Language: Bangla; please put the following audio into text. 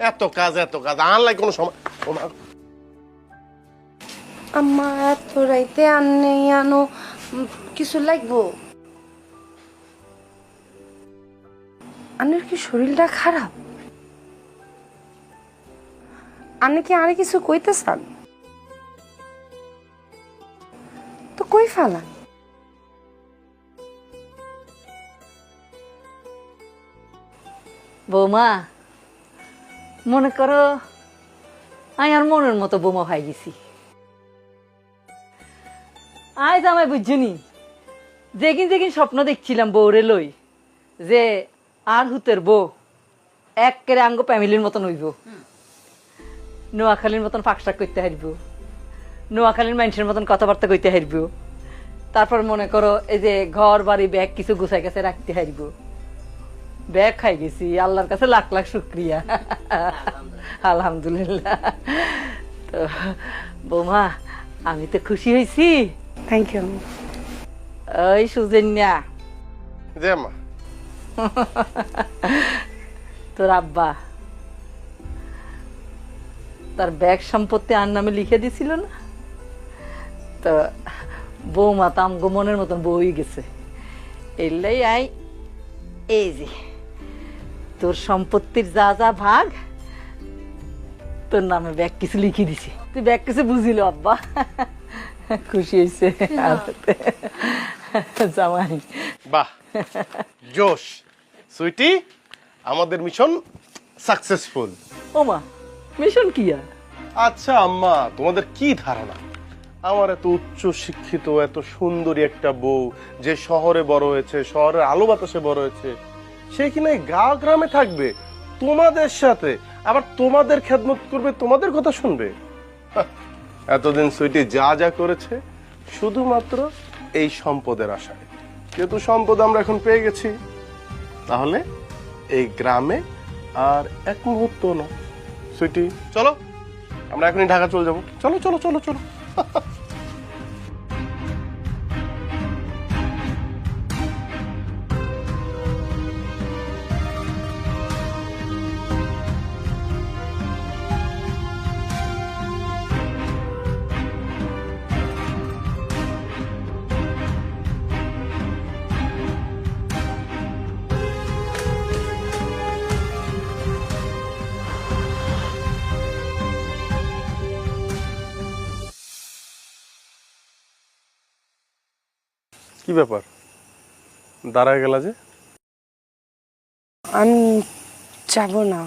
এত কাজ আনলাই কোনো সময়। আম্মা এত রাইতে আননে আনো কিছু লাগবো? আনের কি শরীরটা খারাপ? আনে কি আরে কিছু কইতে চান? তো কই ফালান। বৌমা, মনে করো আমি আর মনের মতো বোমা হয়ে গেছি। আজ আমায় বুঝছনি, যেদিন স্বপ্ন দেখছিলাম বউরে লই, যে আর হুতের বউ একেবারে আঙ্গ ফ্যামিলির মতন হইব, নোয়াখালীর মতন ফাঁকশাক করতে হারব, নোয়াখালীর মানুষের মতন কথাবার্তা কইতে হারব, তারপর মনে করো এই যে ঘর বাড়ি ব্যাগ কিছু গুছাই কাছে রাখতে হারব। ব্যাগ খাই গেছি, আল্লাহর কাছে লাখ লাখ শুক্রিয়া, আলহামদুলিল্লাহ। তো বৌমা, আমি তো খুশি হয়েছি। Thank you. ওই সুজন্যা, যে মা, তোর আব্বা তার ব্যাগ সম্পত্তি আর নামে লিখে দিছিল না, তো বৌমা তো আমগো মনের মতন বই গেছে। এলাই আই এই যে তোর সম্পত্তির যা যা ভাগ তোর নামে ব্যাগ কিছু লিখে দিছি। তুই ব্যাগ কিছু বুঝিল আব্বা, খুশি হয়েছে জামাই। বাহ, জোশ সুইটি, আমাদের মিশন সাকসেসফুল। ওমা, মিশন কি আর? আচ্ছা আম্মা, তোমাদের কি ধারণা আমার এত উচ্চ শিক্ষিত এত সুন্দরী একটা বউ, যে শহরে বড় হয়েছে, শহরের আলো বাতাসে বড় হয়েছে, সে কিনা এই গ্রামে থাকবে তোমাদের সাথে, আবার তোমাদের খেদমত করবে, তোমাদের কথা শুনবে? হাহ, এতদিন সুইটি যা যা করেছে শুধুমাত্র এই সম্পদের আশায়। যেহেতু সম্পদ আমরা এখন পেয়ে গেছি, তাহলে এই গ্রামে আর এক মুহূর্ত না। সুইটি চলো, আমরা এখনই ঢাকা চলে যাবো। চলো চলো চলো চলো। কি ব্যাপার, দাঁড়ায় গেলা যে? আমি যাব না।